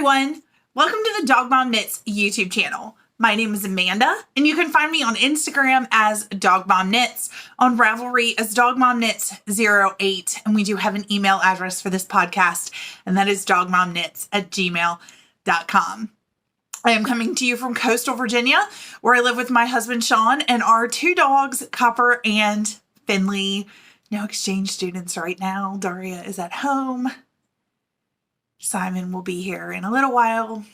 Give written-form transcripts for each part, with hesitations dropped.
everyone. Welcome to the Dog Mom Knits YouTube channel. My name is Amanda, and you can find me on Instagram as Dog Mom Knits, on Ravelry as Dog Mom Knits 08, and we do have an email address for this podcast, and that is dogmomknits@gmail.com. I am coming to you from coastal Virginia, where I live with my husband Sean and our two dogs, Copper and Finley. No exchange students right now. Daria is at home. Simon will be here in a little while.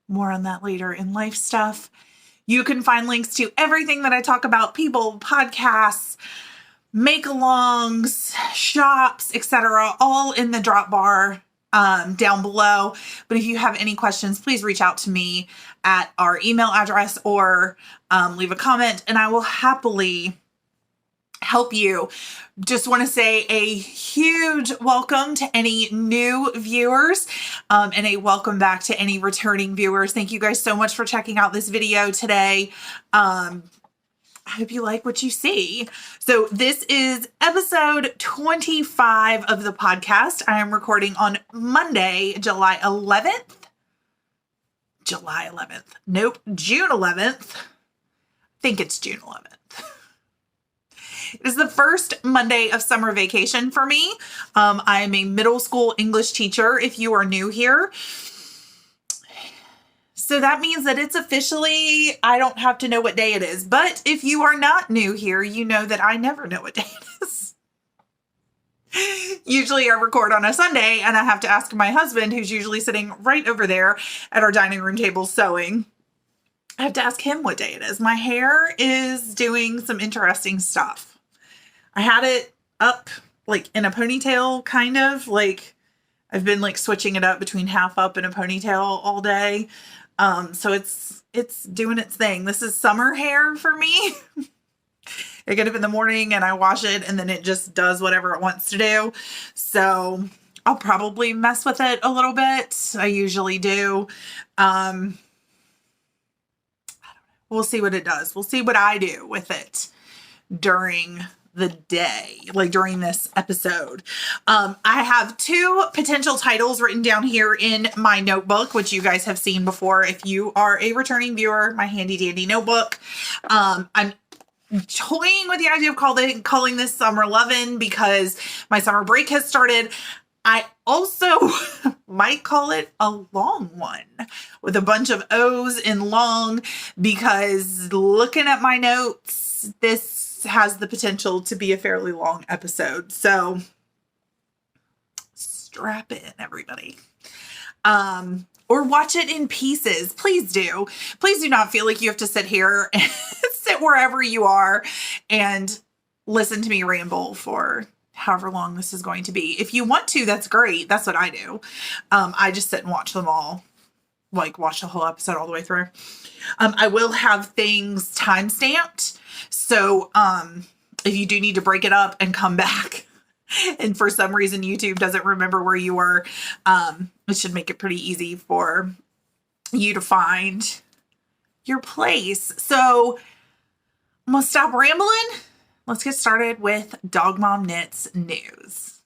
More on that later in life stuff. You can find links to everything that I talk about, people, podcasts, make-alongs, shops, etc., all in the drop bar down below. But if you have any questions, please reach out to me at our email address or leave a comment, and I will happily help you. Just want to say a huge welcome to any new viewers and a welcome back to any returning viewers. Thank you guys so much for checking out this video today. I hope you like what you see. So this is episode 25 of the podcast. I am recording on Monday, July 11th. Nope, June 11th. I think it's June 11th. It is the first Monday of summer vacation for me. I am a middle school English teacher, if you are new here. So that means that it's officially, I don't have to know what day it is. But if you are not new here, you know that I never know what day it is. Usually I record on a Sunday and I have to ask my husband, who's usually sitting right over there at our dining room table sewing. I have to ask him what day it is. My hair is doing some interesting stuff. I had it up like in a ponytail, kind of like I've been like switching it up between half up and a ponytail all day. So it's doing its thing. This is summer hair for me. I get up in the morning and I wash it and then it just does whatever it wants to do. So I'll probably mess with it a little bit. I usually do. I don't know. We'll see what it does. We'll see what I do with it during the day, like during this episode. I have two potential titles written down here in my notebook, which you guys have seen before. If you are a returning viewer, my handy dandy notebook. I'm toying with the idea of calling this Summer Lovin' because my summer break has started. I also might call it a long one with a bunch of O's in long, because looking at my notes, this has the potential to be a fairly long episode. So strap in, everybody. Or watch it in pieces. Please do. Please do not feel like you have to sit here and sit wherever you are and listen to me ramble for however long this is going to be. If you want to, that's great. That's what I do. I just sit and watch them all, like watch the whole episode all the way through. I will have things time-stamped. So if you do need to break it up and come back, and for some reason YouTube doesn't remember where you were, it should make it pretty easy for you to find your place. So I'm going to stop rambling. Let's get started with Dog Mom Knits news.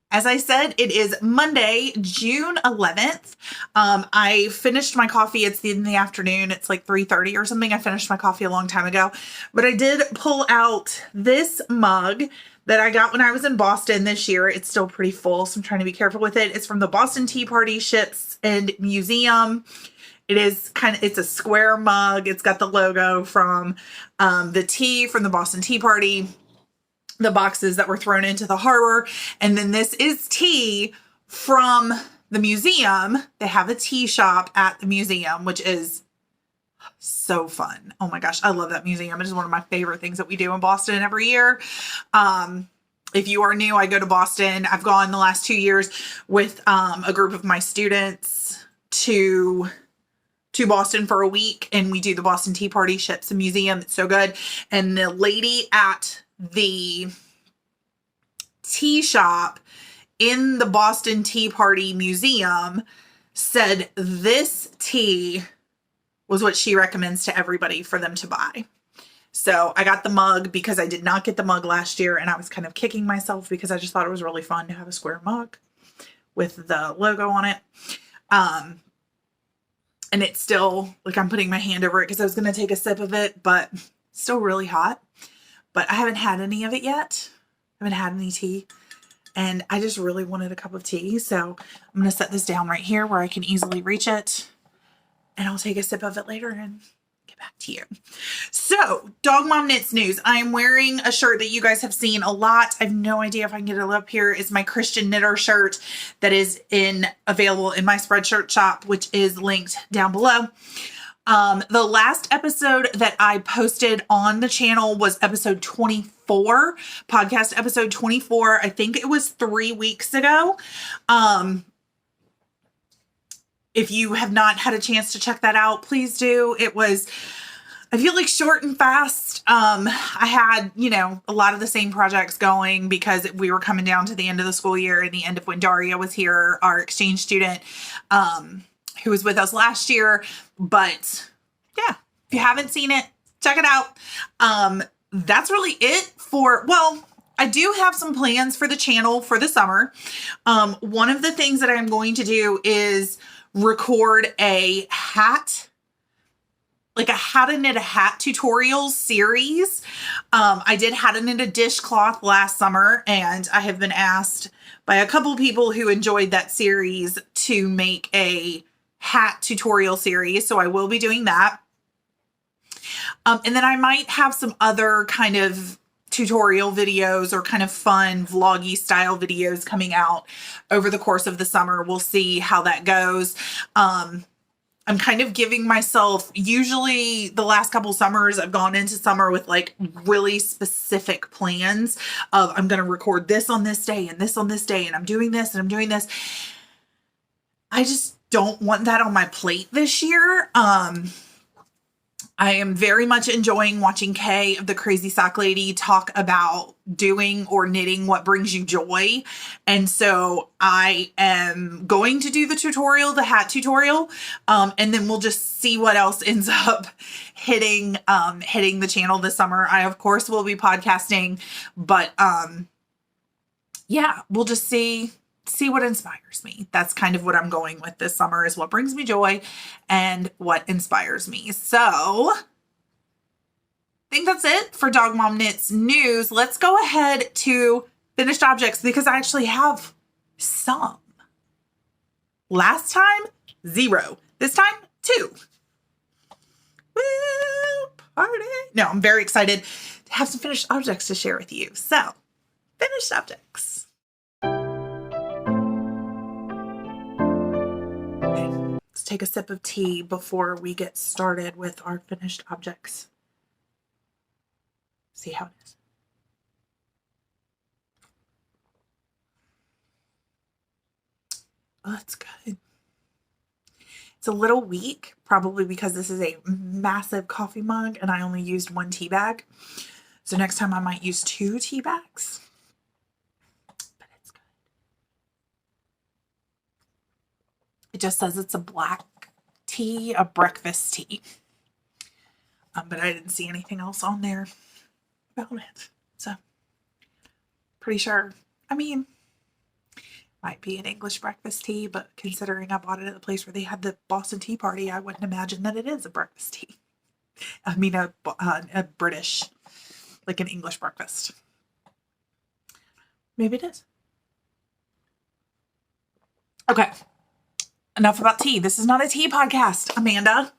As I said, it is Monday, June 11th. I finished my coffee. It's in the afternoon. It's like 3:30 or something. I finished my coffee a long time ago. But I did pull out this mug that I got when I was in Boston this year. It's still pretty full, so I'm trying to be careful with it. It's from the Boston Tea Party Ships and Museum. It is it's a square mug. It's got the logo from the tea from the Boston Tea Party, the boxes that were thrown into the harbor. And then this is tea from the museum. They have a tea shop at the museum, which is so fun. Oh my gosh, I love that museum. It is one of my favorite things that we do in Boston every year. If you are new, I go to Boston. I've gone the last 2 years with a group of my students to Boston for a week, and we do the Boston Tea Party Ships and Museum. It's so good. And the lady at the tea shop in the Boston Tea Party Museum said this tea was what she recommends to everybody for them to buy. So I got the mug because I did not get the mug last year, and I was kind of kicking myself because I just thought it was really fun to have a square mug with the logo on it. And it's still, like, I'm putting my hand over it because I was going to take a sip of it, but it's still really hot. But I haven't had any of it yet. I haven't had any tea. And I just really wanted a cup of tea. So I'm going to set this down right here where I can easily reach it. And I'll take a sip of it later and get back to you. So, Dog Mom Knits news. I am wearing a shirt that you guys have seen a lot. I have no idea if I can get it up here. It's my Christian Knitter shirt that is available in my Spreadshirt shop, which is linked down below. The last episode that I posted on the channel was episode 24, podcast episode 24. I think it was 3 weeks ago. If you have not had a chance to check that out, please do. It was, I feel like, short and fast. I had, a lot of the same projects going because we were coming down to the end of the school year and the end of when Daria was here, our exchange student, who was with us last year. But yeah, if you haven't seen it, check it out. That's really it I do have some plans for the channel for the summer. One of the things that I'm going to do is record a hat, like a how to knit a hat tutorial series. I did how to knit a dishcloth last summer, and I have been asked by a couple people who enjoyed that series to make a hat tutorial series. So I will be doing that. And then I might have some other kind of tutorial videos or kind of fun vloggy style videos coming out over the course of the summer. We'll see how that goes. I'm kind of giving myself, usually the last couple summers, I've gone into summer with like really specific plans of I'm going to record this on this day and this on this day, and I'm doing this and I'm doing this. I just don't want that on my plate this year. I am very much enjoying watching Kay of the Crazy Sock Lady talk about doing or knitting what brings you joy. And so I am going to do the tutorial, the hat tutorial. And then we'll just see what else ends up hitting the channel this summer. I, of course, will be podcasting, but yeah, we'll just see what inspires me. That's kind of what I'm going with this summer, is what brings me joy and what inspires me. So I think that's it for Dog Mom Knits news. Let's go ahead to finished objects because I actually have some. Last time, 0. This time, 2. Woo, party. No, I'm very excited to have some finished objects to share with you. So, finished objects. Let's take a sip of tea before we get started with our finished objects. See how it is. Oh, that's good. It's a little weak, probably because this is a massive coffee mug and I only used 1 tea bag. So next time I might use 2 tea bags. But it's good. It just says it's a black tea, a breakfast tea. But I didn't see anything else on there about it. So, pretty sure, might be an English breakfast tea, but considering I bought it at the place where they had the Boston Tea Party, I wouldn't imagine that it is a breakfast tea. A British, like an English breakfast. Maybe it is. Okay. Enough about tea. This is not a tea podcast, Amanda.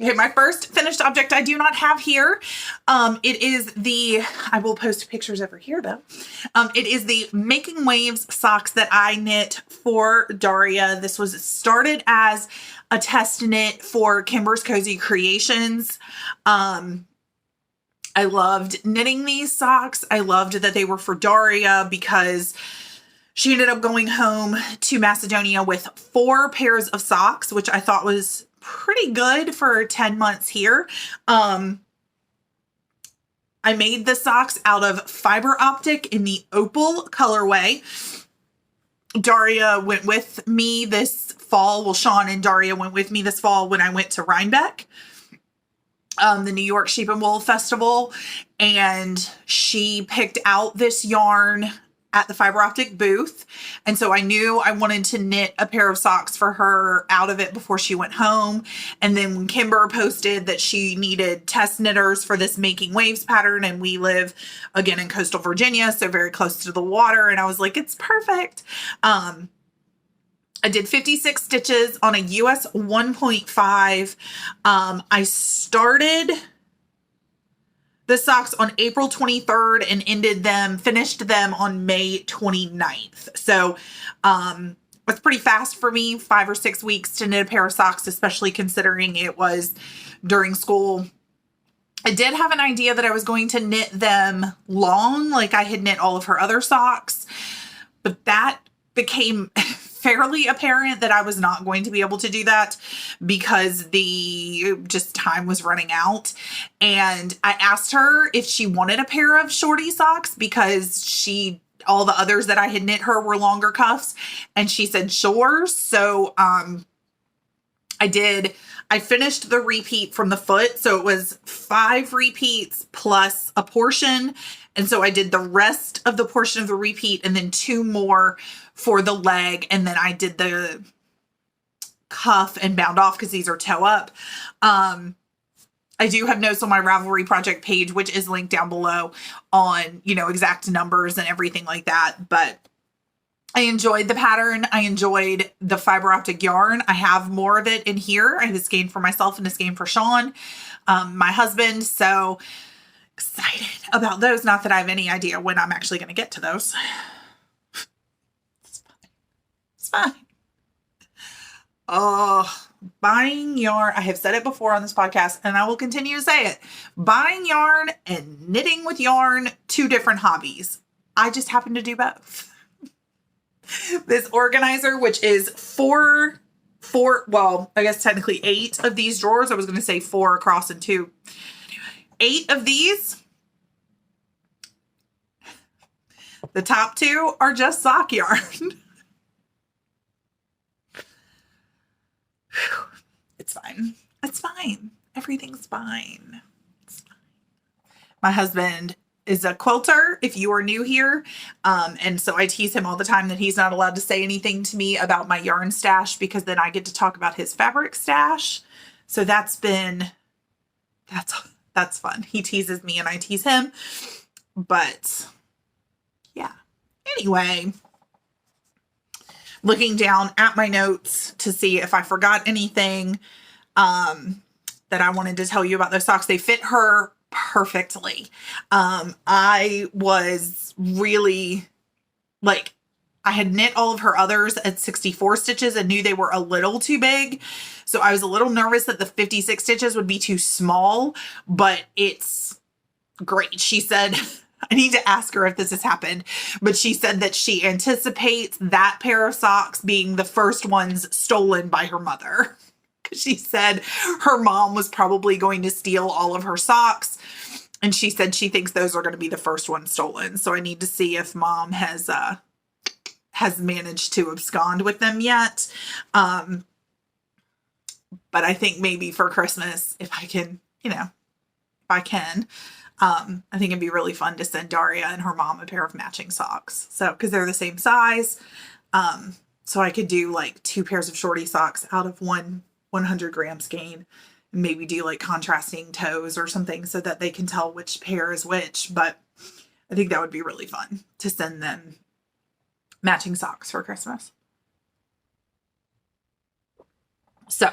Okay, my first finished object I do not have here. It is I will post pictures over here though. It is the Making Waves socks that I knit for Daria. This was started as a test knit for Kimber's Cozy Creations. I loved knitting these socks. I loved that they were for Daria because she ended up going home to Macedonia with 4 pairs of socks, which I thought was pretty good for 10 months here. I made the socks out of fiber optic in the opal colorway. Daria went with me this fall. Well, Sean and Daria went with me this fall when I went to Rhinebeck. the New York Sheep and Wool Festival, and she picked out this yarn at the fiber optic booth. And so I knew I wanted to knit a pair of socks for her out of it before she went home. And then when Kimber posted that she needed test knitters for this Making Waves pattern, and we live again in coastal Virginia, so very close to the water, and I was like, it's perfect. I did 56 stitches on a US 1.5. I started the socks on April 23rd and finished them on May 29th. So, it's pretty fast for me, 5 or 6 weeks to knit a pair of socks, especially considering it was during school. I did have an idea that I was going to knit them long, like I had knit all of her other socks, but that became fairly apparent that I was not going to be able to do that because the time was running out. And I asked her if she wanted a pair of shorty socks because all the others that I had knit her were longer cuffs, and she said sure. So I finished the repeat from the foot. So it was 5 repeats plus a portion. And so I did the rest of the portion of the repeat and then 2 more for the leg. And then I did the cuff and bound off because these are toe up. I do have notes on my Ravelry project page, which is linked down below on, exact numbers and everything like that. But I enjoyed the pattern. I enjoyed the fiber optic yarn. I have more of it in here. I have a skein for myself and a skein for Sean, my husband. So excited about those. Not that I have any idea when I'm actually going to get to those. It's fine. Oh, buying yarn. I have said it before on this podcast, and I will continue to say it. Buying yarn and knitting with yarn, 2 different hobbies. I just happen to do both. This organizer, which is 4, well, I guess technically 8 of these drawers. I was going to say 4 across and 2. 8 of these. The top 2 are just sock yarn. It's fine. It's fine. Everything's fine. It's fine. My husband is a quilter, if you are new here. And so I tease him all the time that he's not allowed to say anything to me about my yarn stash because then I get to talk about his fabric stash. So that's fun. He teases me and I tease him. But yeah. Anyway, looking down at my notes to see if I forgot anything that I wanted to tell you about those socks. They fit her perfectly. I was really I had knit all of her others at 64 stitches and knew they were a little too big. So I was a little nervous that the 56 stitches would be too small, but it's great. She said, I need to ask her if this has happened, but she said that she anticipates that pair of socks being the first ones stolen by her mother. She said her mom was probably going to steal all of her socks. And she said she thinks those are going to be the first ones stolen. So I need to see if mom has managed to abscond with them yet. But I think maybe for Christmas, if I can, I think it'd be really fun to send Daria and her mom a pair of matching socks. So, because they're the same size. So I could do 2 pairs of shorty socks out of one 100-gram skein. And maybe do contrasting toes or something so that they can tell which pair is which. But I think that would be really fun to send them matching socks for Christmas. So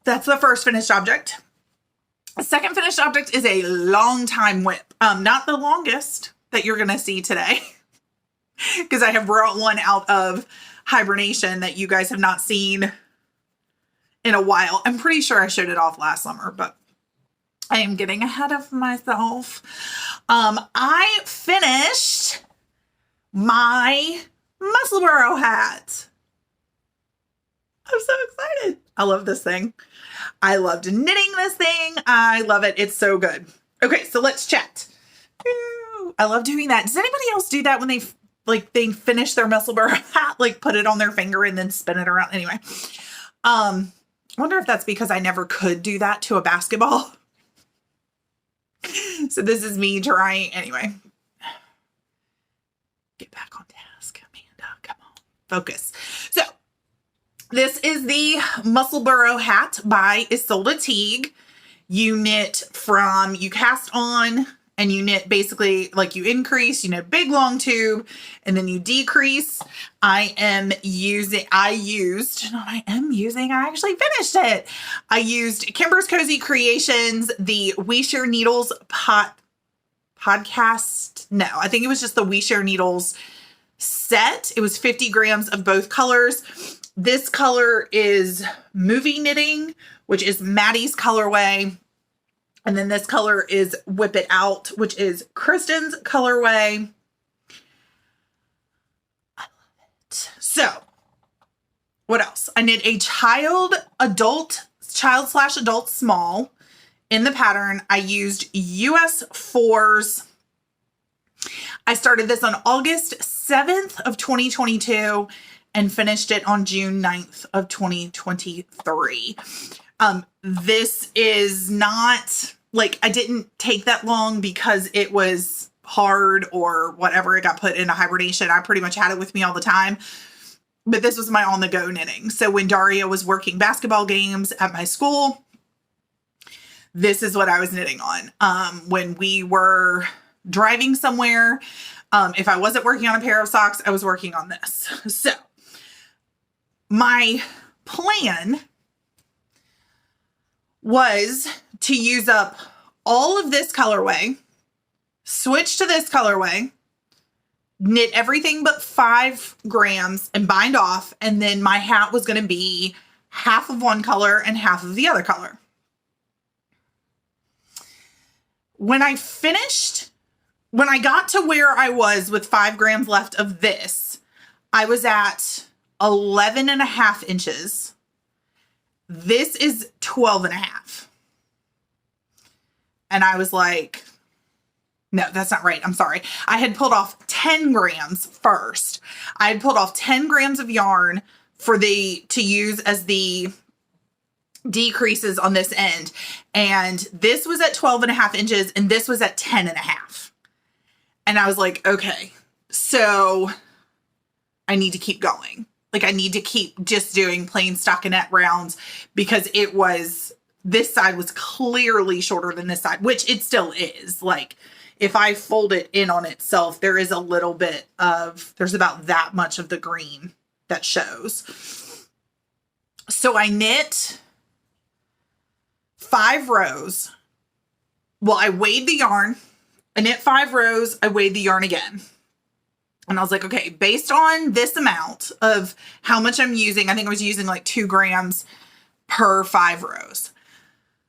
that's the first finished object. The second finished object is a long time whip. Not the longest that you're going to see today because I have brought one out of hibernation that you guys have not seen in a while. I'm pretty sure I showed it off last summer, but I am getting ahead of myself. I finished my Musselboro hat. I'm so excited. I love this thing. I loved knitting this thing. I love it. It's so good. Okay, so let's chat. I love doing that. Does anybody else do that when they finish their Musselboro hat, put it on their finger and then spin it around? Anyway, I wonder if that's because I never could do that to a basketball. So this is me trying. Anyway, get back on task, Amanda. Come on, focus. So this is the Musselboro hat by Isolde Teague. You knit from, you cast on, and you knit basically like you increase, you knit big long tube, and then you decrease. I actually finished it. I used Kimber's Cozy Creations, the We Share Needles podcast. No, I think it was just the We Share Needles set. It was 50 grams of both colors. This color is Movie Knitting, which is Maddie's colorway. And then this color is Whip It Out, which is Kristen's colorway. I love it. So, what else? I knit a child/adult small in the pattern. I used US 4s. I started this on August 7th of 2022 and finished it on June 9th of 2023. This is not like, I didn't take that long because it was hard or whatever. It got put into hibernation. I pretty much had it with me all the time, but this was my on the go knitting. So when Daria was working basketball games at my school, this is what I was knitting on. When we were driving somewhere, if I wasn't working on a pair of socks, I was working on this. So my plan was to use up all of this colorway, switch to this colorway, knit everything but 5 grams and bind off. And then my hat was going to be half of one color and half of the other color. When I got to where I was with 5 grams left of this, I was at 11.5 inches. This is 12.5. And I was like, no, that's not right. I'm sorry. I had pulled off 10 grams first. I had pulled off 10 grams of yarn to use as the decreases on this end. And this was at 12.5 inches and this was at 10.5. And I was like, okay, so I need to keep going. Like I need to keep just doing plain stockinette rounds because this side was clearly shorter than this side, which it still is. Like if I fold it in on itself, there is a little bit there's about that much of the green that shows. So I knit 5 rows. Well, I weighed the yarn. I knit 5 rows. I weighed the yarn again. And I was like, okay, based on this amount of how much I'm using, I think I was using like 2 grams per 5 rows.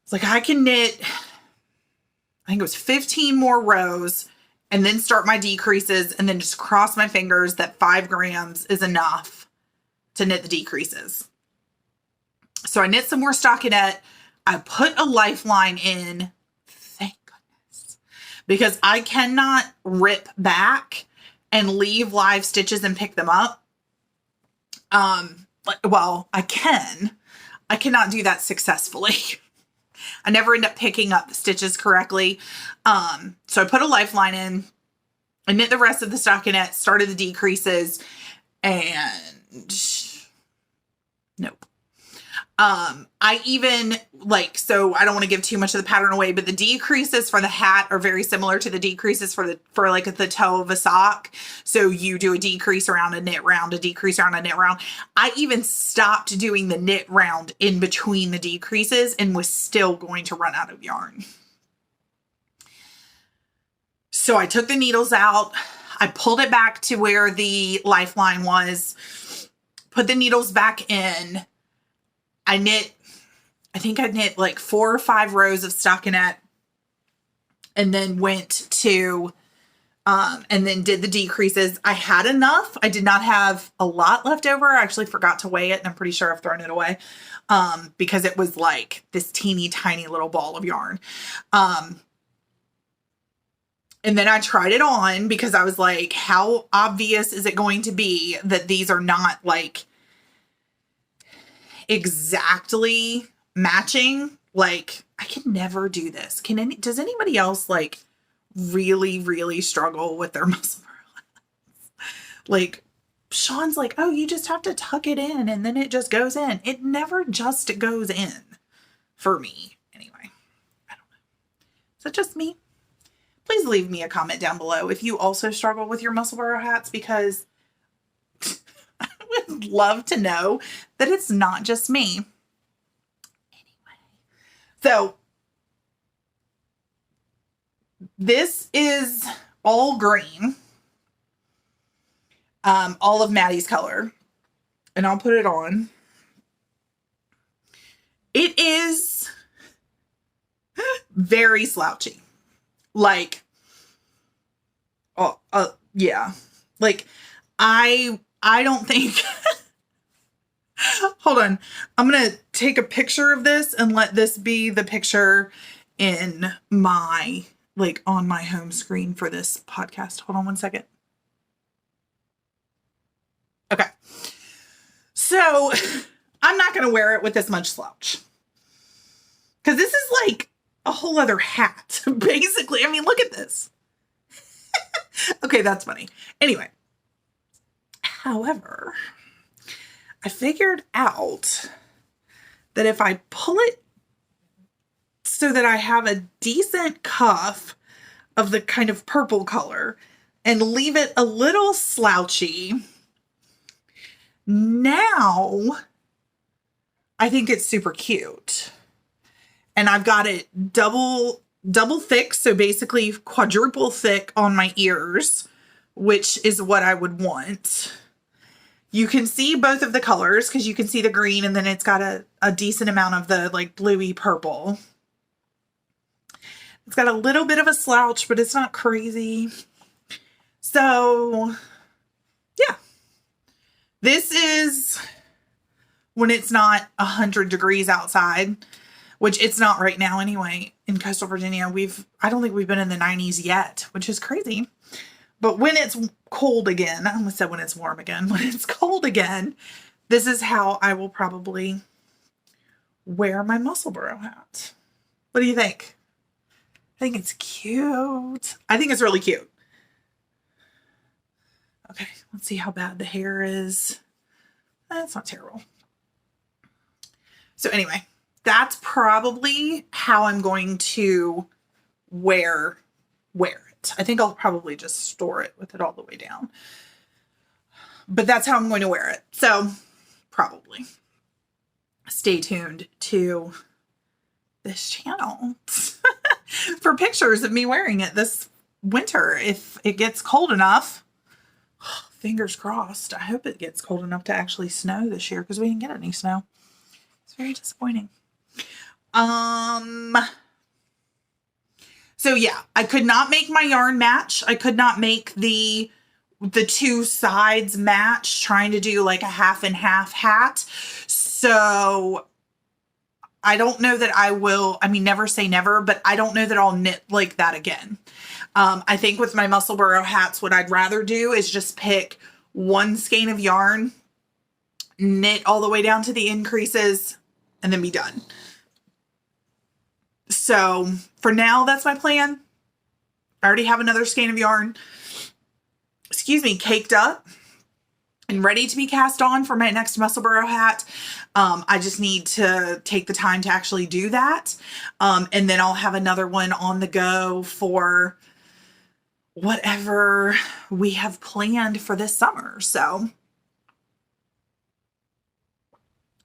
It's like I can knit, I think it was 15 more rows and then start my decreases and then just cross my fingers that 5 grams is enough to knit the decreases. So I knit some more stockinette. I put a lifeline in, thank goodness, because I cannot rip back and leave live stitches and pick them up. Well, I cannot do that successfully. I never end up picking up the stitches correctly. So I put a lifeline in, I knit the rest of the stockinette, started the decreases, and nope. I even so I don't want to give too much of the pattern away, but the decreases for the hat are very similar to the decreases for the toe of a sock. So you do a decrease around a knit round, a decrease around a knit round. I even stopped doing the knit round in between the decreases and was still going to run out of yarn. So I took the needles out. I pulled it back to where the lifeline was, put the needles back in. I think I knit like 4 or 5 rows of stockinette and then went to, and then did the decreases. I had enough. I did not have a lot left over. I actually forgot to weigh it and I'm pretty sure I've thrown it away, because it was like this teeny tiny little ball of yarn. And then I tried it on because I was like, how obvious is it going to be that these are not like exactly matching. Like, I can never do this. Does anybody else like really, really struggle with their muscle burrow? Like, Sean's like, oh, you just have to tuck it in and then it just goes in. It never just goes in for me. Anyway, I don't know. Is that just me? Please leave me a comment down below if you also struggle with your muscle burrow hats, because I would love to know that it's not just me. Anyway, so this is all green, all of Maddie's color, and I'll put it on. It is very slouchy. Like, yeah. Like, I don't think, hold on. I'm going to take a picture of this and let this be the picture in my, like, on my home screen for this podcast. Hold on one second. Okay. So I'm not going to wear it with this much slouch, because this is like a whole other hat, basically. I mean, look at this. Okay, that's funny. Anyway, however, I figured out that if I pull it so that I have a decent cuff of the kind of purple color and leave it a little slouchy, now I think it's super cute. And I've got it double thick, so basically quadruple thick on my ears, which is what I would want. You can see both of the colors because you can see the green, and then it's got a decent amount of the like bluey purple. It's got a little bit of a slouch, but it's not crazy. So yeah, this is when it's not 100 degrees outside, which it's not right now anyway. In coastal Virginia, I don't think we've been in the 90s yet, which is crazy. But when it's cold again, I almost said when it's warm again, when it's cold again, this is how I will probably wear my muscle burrow hat. What do you think? I think it's cute. I think it's really cute. Okay, let's see how bad the hair is. That's not terrible. So anyway, that's probably how I'm going to wear it. I think I'll probably just store it with it all the way down. But that's how I'm going to wear it. So probably stay tuned to this channel for pictures of me wearing it this winter. If it gets cold enough, fingers crossed. I hope it gets cold enough to actually snow this year, because we didn't get any snow. It's very disappointing. So yeah, I could not make my yarn match. I could not make the two sides match, trying to do like a half and half hat. So I don't know that I will, I mean, never say never, but I don't know that I'll knit like that again. I think with my muscle burrow hats, what I'd rather do is just pick one skein of yarn, knit all the way down to the increases, and then be done. So for now, that's my plan. I already have another skein of yarn, caked up and ready to be cast on for my next muscle burrow hat. I just need to take the time to actually do that. And then I'll have another one on the go for whatever we have planned for this summer. So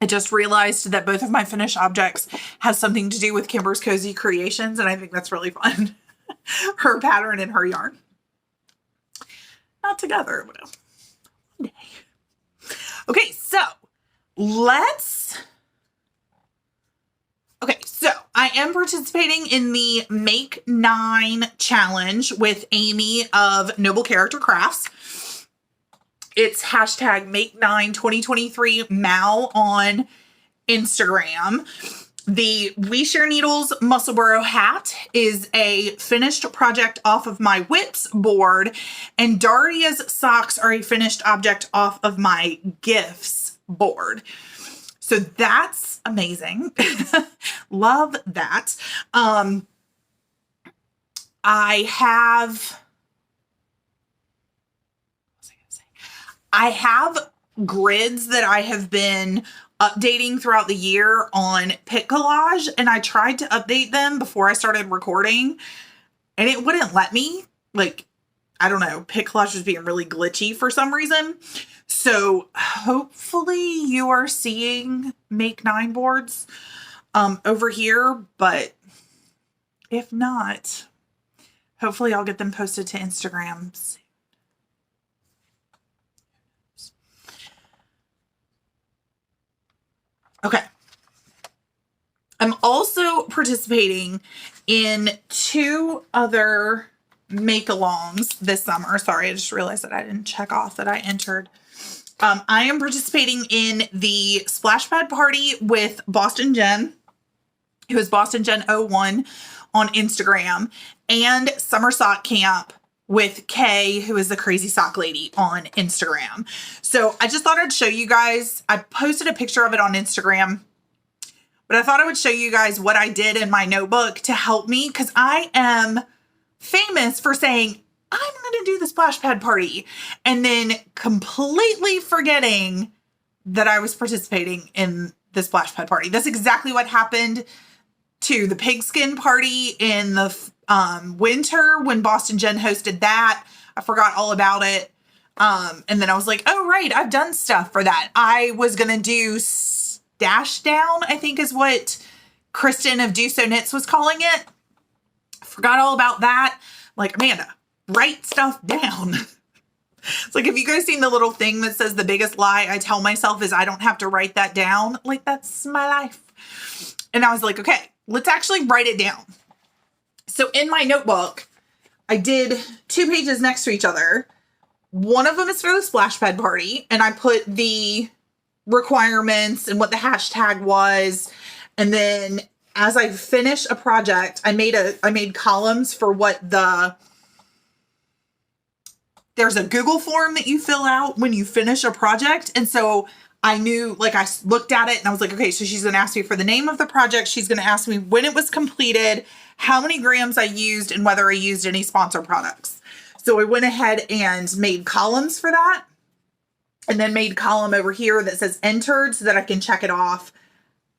I just realized that both of my finished objects have something to do with Kimber's Cozy Creations, and I think that's really fun. Her pattern and her yarn. Not together, but one day. Okay, so I am participating in the Make 9 challenge with Amy of Noble Character Crafts. It's hashtag Make 9 2023 Mal on Instagram. The We Share Needles Muscle Burrow hat is a finished project off of my Whips board, and Daria's socks are a finished object off of my Gifts board. So that's amazing. Love that. I have, I have grids that I have been updating throughout the year on Pic Collage, and I tried to update them before I started recording, and it wouldn't let me. Like, I don't know, Pic Collage was being really glitchy for some reason. So hopefully you are seeing Make 9 boards over here, but if not, hopefully I'll get them posted to Instagram soon. Okay. I'm also participating in 2 other make-alongs this summer. Sorry, I just realized that I didn't check off that I entered. I am participating in the Splash Pad Party with Boston Jenn, who is Boston Jenn 01 on Instagram, and Summer Sock Camp with Kay, who is the Crazy Sock Lady on Instagram. So I just thought I'd show you guys. I posted a picture of it on Instagram, but I thought I would show you guys what I did in my notebook to help me, because I am famous for saying, I'm going to do the Splash Pad Party, and then completely forgetting that I was participating in the Splash Pad Party. That's exactly what happened to the Pigskin Party in the winter when Boston Jenn hosted that. I forgot all about it. And then I was like, oh, right, I've done stuff for that. I was going to do Stash Down, I think is what Kristen of Do So Knits was calling it. Forgot all about that. Like, Amanda, write stuff down. It's like, have you guys seen the little thing that says the biggest lie I tell myself is I don't have to write that down? Like, that's my life. And I was like, okay, let's actually write it down. So in my notebook, I did 2 pages next to each other. One of them is for the Splash Pad Party, and I put the requirements and what the hashtag was. And then as I finish a project, I made columns for what there's a Google form that you fill out when you finish a project. And so I knew, like, I looked at it and I was like, okay, so she's going to ask me for the name of the project. She's going to ask me when it was completed, how many grams I used, and whether I used any sponsor products. So I went ahead and made columns for that, and then made a column over here that says entered so that I can check it off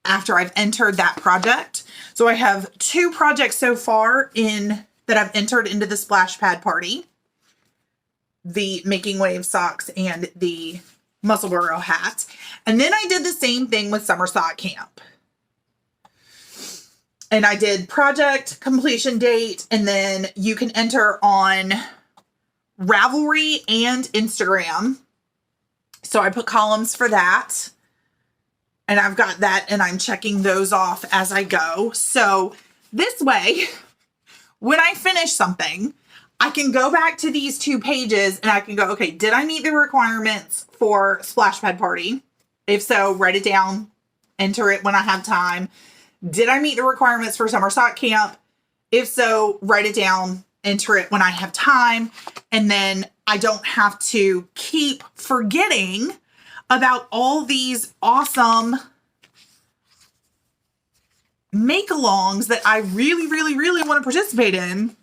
after I've entered that project. So I have 2 projects so far that I've entered into the Splash Pad Party, the Making Wave socks and the Musselboro hat. And then I did the same thing with Summer Sock Camp. And I did project, completion date, and then you can enter on Ravelry and Instagram. So I put columns for that. And I've got that, and I'm checking those off as I go. So this way, when I finish something, I can go back to these 2 pages and I can go, okay, did I meet the requirements for Splash Pad Party? If so, write it down, enter it when I have time. Did I meet the requirements for Summer Sock Camp? If so, write it down, enter it when I have time. And then I don't have to keep forgetting about all these awesome make-alongs that I really, really, really want to participate in,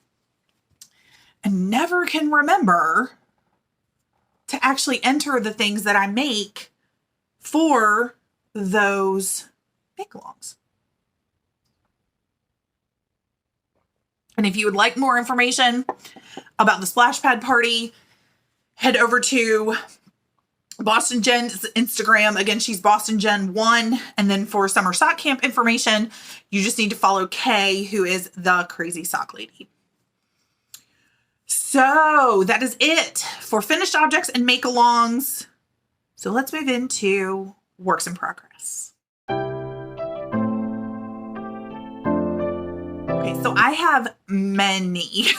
and never can remember to actually enter the things that I make for those make-alongs. And if you would like more information about the Splash Pad Party, head over to Boston Jenn's Instagram. Again, she's Boston Jenn 1. And then for Summer Sock Camp information, you just need to follow Kay, who is the Crazy Sock Lady. So that is it for finished objects and make-alongs. So let's move into works in progress. Okay, so I have many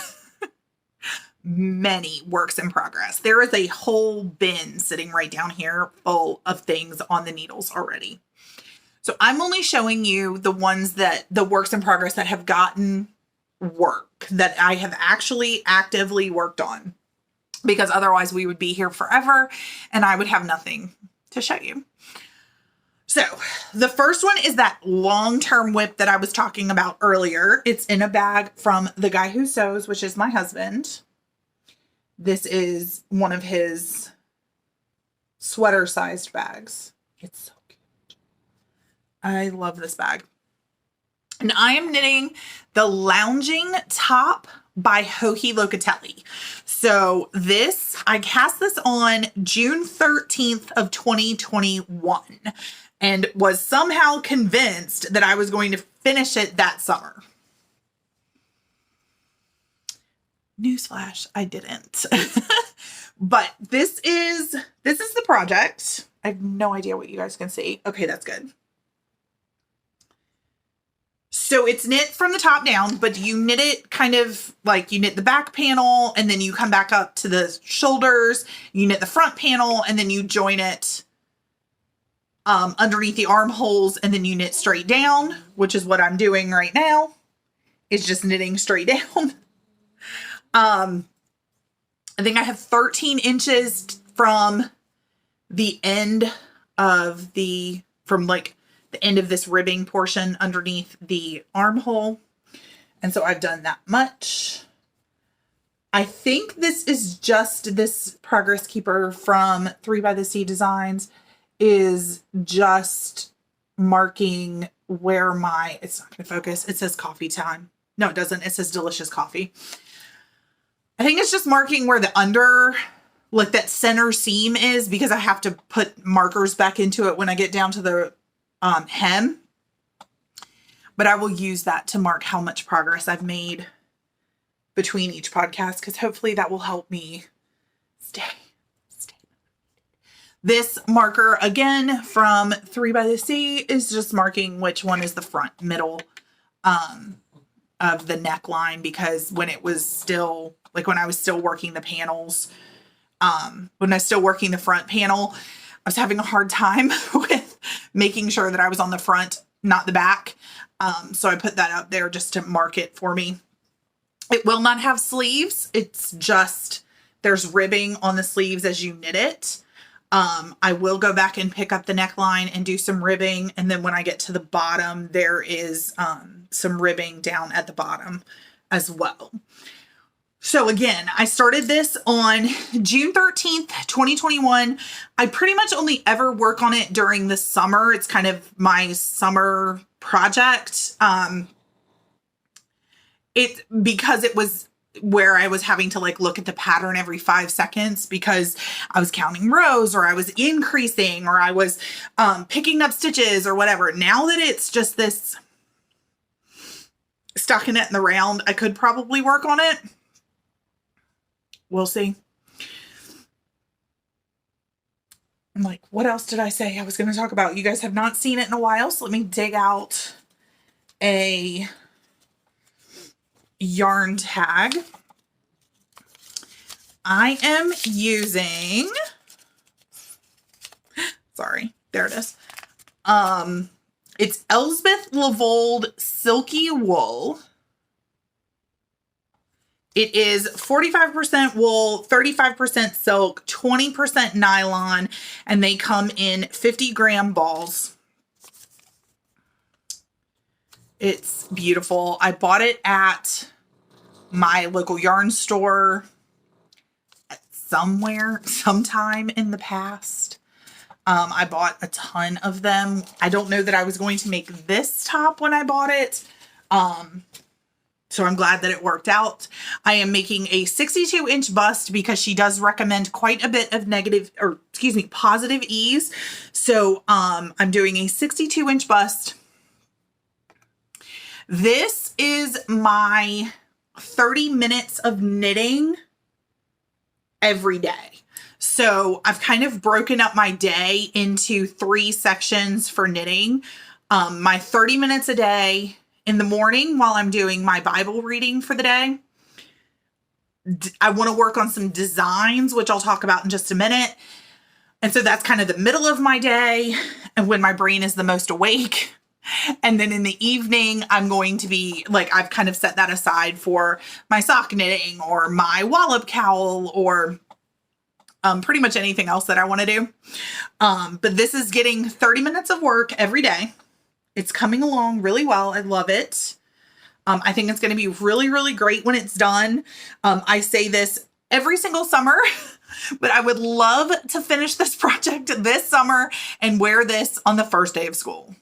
works in progress. There is a whole bin sitting right down here full of things on the needles already. So I'm only showing you the ones the works in progress that have gotten work, that I have actually actively worked on, because otherwise we would be here forever and I would have nothing to show you. So the first one is that long-term whip that I was talking about earlier. It's in a bag from The Guy Who Sews, which is my husband. This is one of his sweater-sized bags. It's so cute. I love this bag. And I am knitting the Lounging Top by Joji Locatelli. So this, I cast this on June 13th of 2021 and was somehow convinced that I was going to finish it that summer. Newsflash, I didn't. But this is the project. I have no idea what you guys can see. Okay, that's good. So it's knit from the top down, but you knit it kind of like you knit the back panel and then you come back up to the shoulders, you knit the front panel and then you join it underneath the armholes and then you knit straight down, which is what I'm doing right now. It's just knitting straight down. I think I have 13 inches from the end of from like the end of this ribbing portion underneath the armhole. And so I've done that much. I think this is just this Progress Keeper from 3 by the Sea Designs is just marking where it's not going to focus. It says coffee time. No, it doesn't. It says delicious coffee. I think it's just marking where the like that center seam is because I have to put markers back into it when I get down to the hem. But I will use that to mark how much progress I've made between each podcast because hopefully that will help me stay. This marker, again, from 3 by the Sea is just marking which one is the front middle of the neckline because when it was still, like when I was still working the panels, when I was still working the front panel, I was having a hard time with making sure that I was on the front, not the back. So I put that up there just to mark it for me. It will not have sleeves. It's just, there's ribbing on the sleeves as you knit it. I will go back and pick up the neckline and do some ribbing. And then when I get to the bottom, there is some ribbing down at the bottom as well. So again, I started this on June 13th, 2021. I pretty much only ever work on it during the summer. It's kind of my summer project. Because it was where I was having to like look at the pattern every 5 seconds because I was counting rows or I was increasing or I was picking up stitches or whatever. Now that it's just this stockinette in the round, I could probably work on it. We'll see. I'm like, what else did I say I was going to talk about? You guys have not seen it in a while, so let me dig out a yarn tag. I am using, sorry, there it is. It's Elspeth Lavold Silky Wool. It is 45% wool, 35% silk, 20% nylon, and they come in 50-gram balls. It's beautiful. I bought it at my local yarn store sometime in the past. I bought a ton of them. I don't know that I was going to make this top when I bought it. So I'm glad that it worked out. I am making a 62-inch bust because she does recommend quite a bit of positive ease. So I'm doing a 62-inch bust. This is my 30 minutes of knitting every day. So I've kind of broken up my day into 3 sections for knitting. My 30 minutes a day in the morning while I'm doing my Bible reading for the day. I want to work on some designs, which I'll talk about in just a minute. And so that's kind of the middle of my day and when my brain is the most awake. And then in the evening, I'm going to be like, I've kind of set that aside for my sock knitting or my wallop cowl or pretty much anything else that I want to do. But this is getting 30 minutes of work every day. It's coming along really well. I love it. I think it's going to be really, really great when it's done. I say this every single summer, but I would love to finish this project this summer and wear this on the first day of school.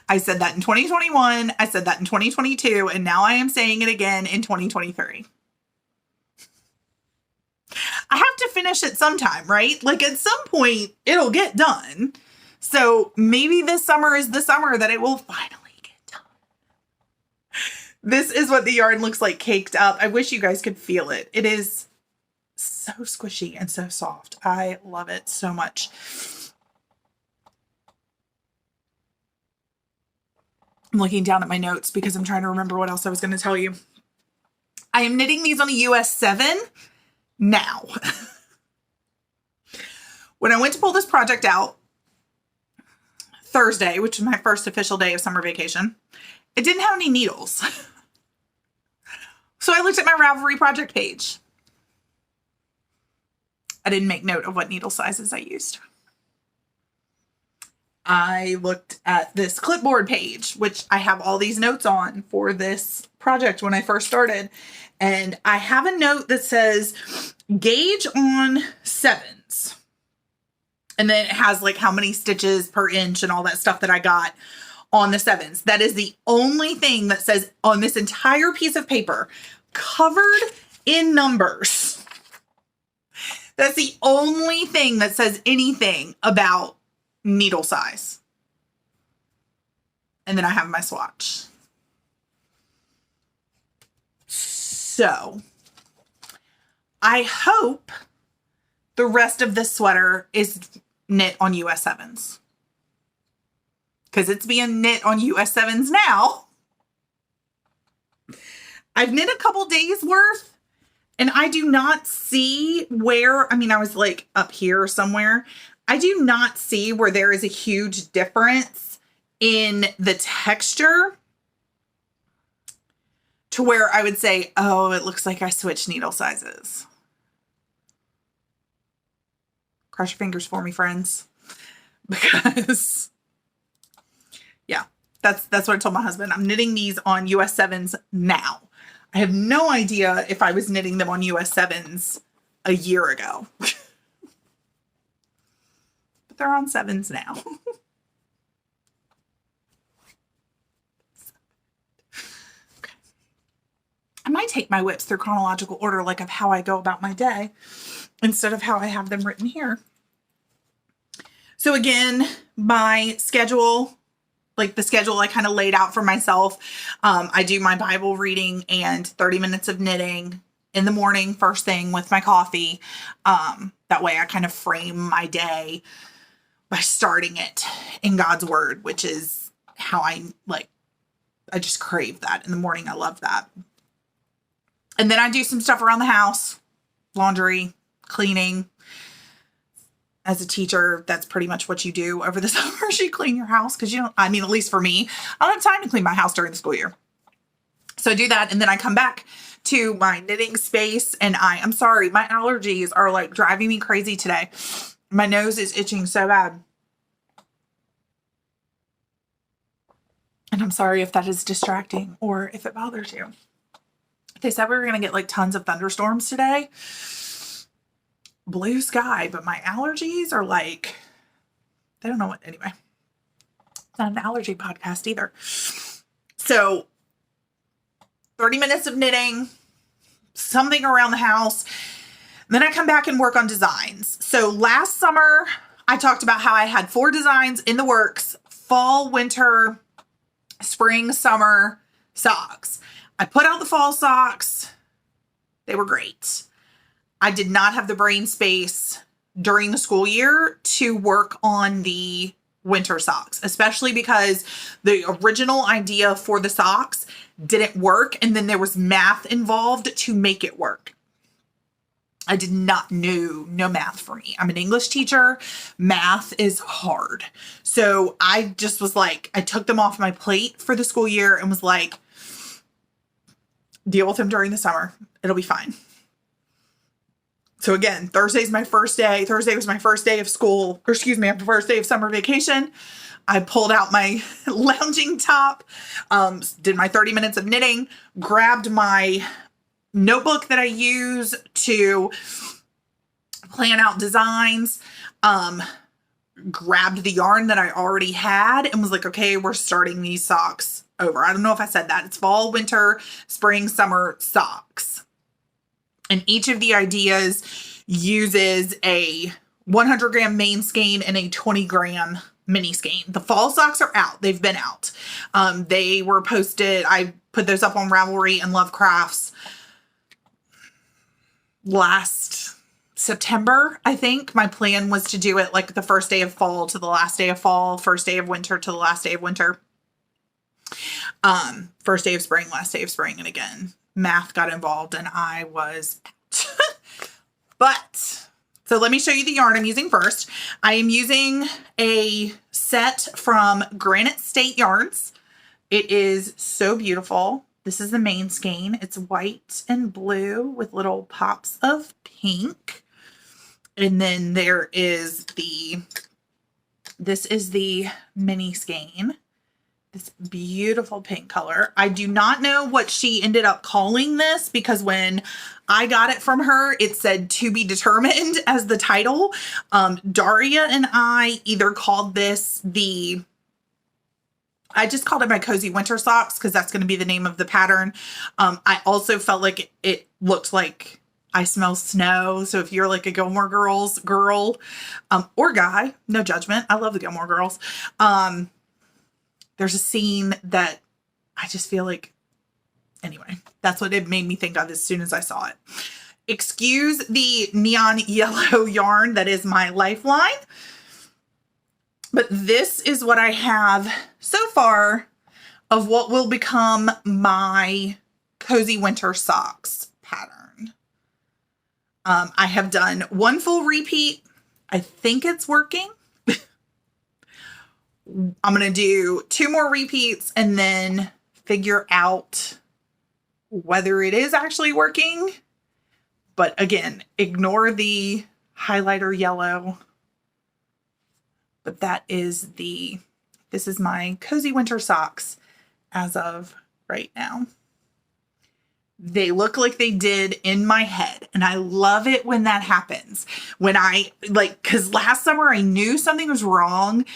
I said that in 2021, I said that in 2022, and now I am saying it again in 2023. I have to finish it sometime, right? Like at some point, it'll get done. So maybe this summer is the summer that it will finally get done. This is what the yarn looks like caked up. I wish you guys could feel it. It is so squishy and so soft. I love it so much. I'm looking down at my notes because I'm trying to remember what else I was going to tell you. I am knitting these on a US 7 now. When I went to pull this project out Thursday, which was my first official day of summer vacation, it didn't have any needles. So I looked at my Ravelry project page. I didn't make note of what needle sizes I used. I looked at this clipboard page, which I have all these notes on for this project when I first started. And I have a note that says gauge on 7s. And then it has like how many stitches per inch and all that stuff that I got on the 7s. That is the only thing that says on this entire piece of paper, covered in numbers. That's the only thing that says anything about needle size. And then I have my swatch. So I hope the rest of this sweater is knit on US 7s. Because it's being knit on US 7s now. I've knit a couple days worth and I do not see where, I mean, I was like up here somewhere. I do not see where there is a huge difference in the texture to where I would say, oh, it looks like I switched needle sizes. Cross your fingers for me, friends. Because, yeah, that's what I told my husband. I'm knitting these on US 7s now. I have no idea if I was knitting them on US 7s a year ago. But they're on 7s now. Okay. I might take my whips through chronological order, like of how I go about my day, instead of how I have them written here. So again, my schedule, like the schedule I kind of laid out for myself, I do my Bible reading and 30 minutes of knitting in the morning, first thing with my coffee. That way I kind of frame my day by starting it in God's word, which is how I just crave that in the morning. I love that. And then I do some stuff around the house, laundry, cleaning. As a teacher, that's pretty much what you do over the summer. You clean your house because you don't, I mean, at least for me, I don't have time to clean my house during the school year. So I do that. And then I come back to my knitting space and I'm sorry, my allergies are like driving me crazy today. My nose is itching so bad. And I'm sorry if that is distracting or if it bothers you. They said we were going to get like tons of thunderstorms today. Blue sky, but my allergies are like, they don't know what, anyway. It's not an allergy podcast either. So 30 minutes of knitting, something around the house. Then I come back and work on designs. So last summer, I talked about how I had 4 designs in the works: fall, winter, spring, summer socks. I put out the fall socks. They were great. I did not have the brain space during the school year to work on the winter socks, especially because the original idea for the socks didn't work. And then there was math involved to make it work. I did not know no math for me. I'm an English teacher. Math is hard. So I just was like, I took them off my plate for the school year and was like, deal with them during the summer. It'll be fine. So again, Thursday's my first day. Thursday was my first day of school, or excuse me, my first day of summer vacation. I pulled out my lounging top, did my 30 minutes of knitting, grabbed my notebook that I use to plan out designs, grabbed the yarn that I already had and was like, okay, we're starting these socks over. I don't know if I said that. It's fall, winter, spring, summer socks. And each of the ideas uses a 100-gram main skein and a 20-gram mini skein. The fall socks are out. They've been out. They were posted. I put those up on Ravelry and Lovecrafts last September, I think. My plan was to do it like the first day of fall to the last day of fall, first day of winter to the last day of winter. First day of spring, last day of spring. And again, math got involved and I was out. But, so let me show you the yarn I'm using first. I am using a set from Granite State Yarns. It is so beautiful. This is the main skein. It's white and blue with little pops of pink. And then there is this is the mini skein. This beautiful pink color. I do not know what she ended up calling this because when I got it from her, it said to be determined as the title. Daria and I either called this I just called it my cozy winter socks because that's going to be the name of the pattern. I also felt like it looked like I smell snow. So if you're like a Gilmore Girls girl, or guy, no judgment. I love the Gilmore Girls. There's a scene that I just feel like, anyway, that's what it made me think of as soon as I saw it. Excuse the neon yellow yarn that is my lifeline. But this is what I have so far of what will become my cozy winter socks pattern. I have done one full repeat. I think it's working. I'm going to do 2 more repeats and then figure out whether it is actually working. But again, ignore the highlighter yellow. But that is this is my cozy winter socks as of right now. They look like they did in my head. And I love it when that happens. When because last summer I knew something was wrong.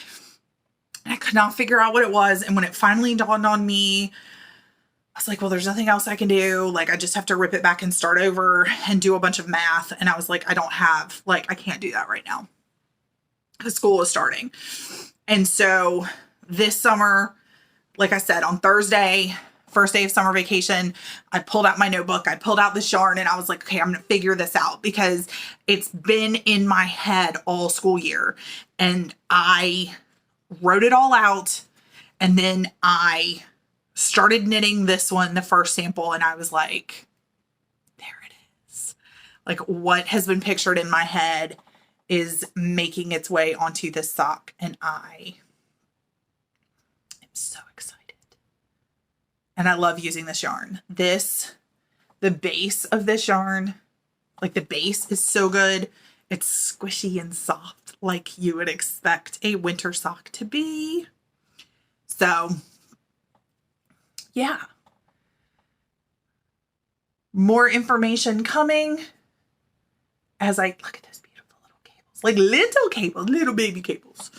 And I could not figure out what it was. And when it finally dawned on me, I was like, well, there's nothing else I can do. Like, I just have to rip it back and start over and do a bunch of math. And I was like, I can't do that right now because school is starting. And so this summer, like I said, on Thursday, first day of summer vacation, I pulled out my notebook. I pulled out this yarn and I was like, okay, I'm going to figure this out because it's been in my head all school year. And I wrote it all out. And then I started knitting this one, the first sample. And I was like, there it is. Like what has been pictured in my head is making its way onto this sock. And I am so excited. And I love using this yarn. The base of this yarn, like the base is so good. It's squishy and soft like you would expect a winter sock to be. So, yeah. More information coming as I look at those beautiful little cables. Like little cables, little baby cables.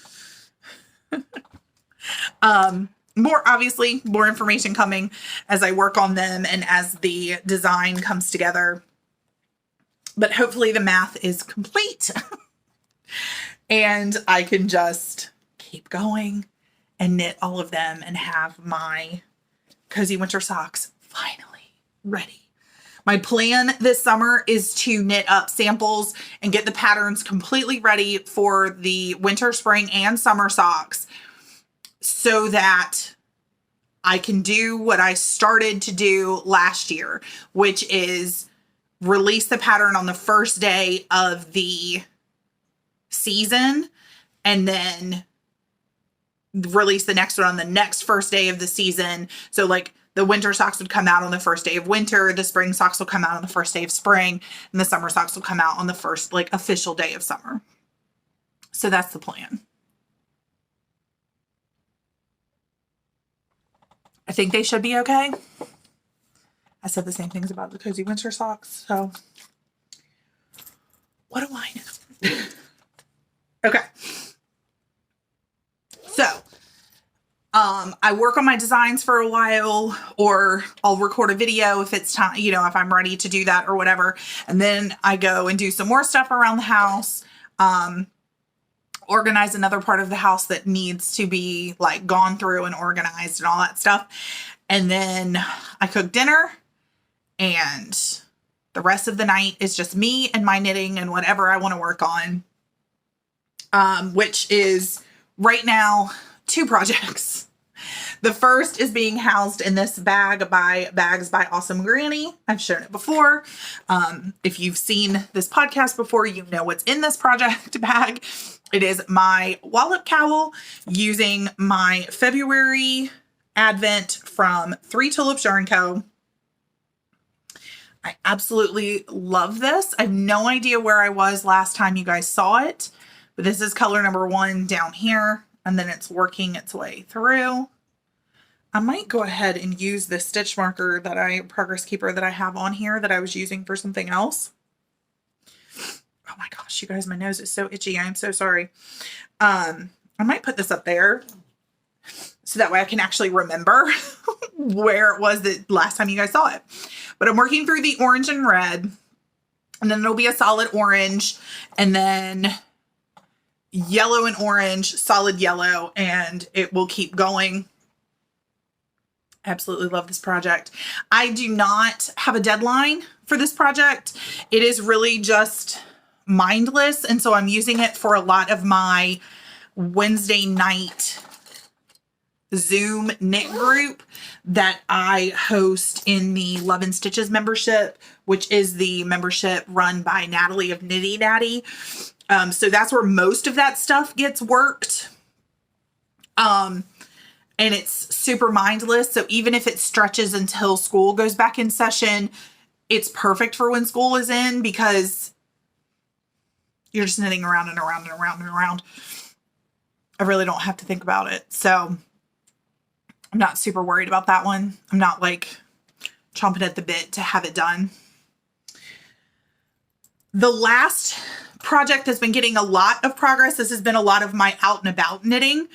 More information coming as I work on them and as the design comes together. But hopefully the math is complete and I can just keep going and knit all of them and have my cozy winter socks finally ready. My plan this summer is to knit up samples and get the patterns completely ready for the winter, spring, and summer socks so that I can do what I started to do last year, which is release the pattern on the first day of the season and then release the next one on the next first day of the season. So like the winter socks would come out on the first day of winter. The spring socks will come out on the first day of spring. And the summer socks will come out on the first like official day of summer. So that's the plan. I think they should be okay. I said the same things about the cozy winter socks. So what do I know? Okay. So I work on my designs for a while, or I'll record a video if it's time, you know, if I'm ready to do that or whatever. And then I go and do some more stuff around the house. Organize another part of the house that needs to be like gone through and organized and all that stuff. And then I cook dinner, and the rest of the night is just me and my knitting and whatever I want to work on. Which is right now 2 projects. The first is being housed in this bag by Bags by Awesome Granny. I've shown it before. If you've seen this podcast before, you know what's in this project bag. It is my wallop cowl using my February Advent from 3 Tulips Yarn Co. I absolutely love this. I have no idea where I was last time you guys saw it, but this is color number 1 down here, and then it's working its way through. I might go ahead and use this stitch marker that progress keeper that I have on here that I was using for something else. Oh my gosh, you guys, my nose is so itchy. I'm so sorry. I might put this up there so that way I can actually remember where it was the last time you guys saw it. But I'm working through the orange and red, and then it'll be a solid orange, and then yellow and orange, solid yellow, and it will keep going. Absolutely love this project. I do not have a deadline for this project. It is really just mindless, and so I'm using it for a lot of my Wednesday night Zoom knit group that I host in the Lovin Stitches membership, which is the membership run by Natalie of Knitty Daddy. So that's where most of that stuff gets worked. And it's super mindless. So even if it stretches until school goes back in session, it's perfect for when school is in, because you're just knitting around and around and around and around. I really don't have to think about it. So I'm not super worried about that one. I'm not like chomping at the bit to have it done. The last project that's been getting a lot of progress, this has been a lot of my out and about knitting,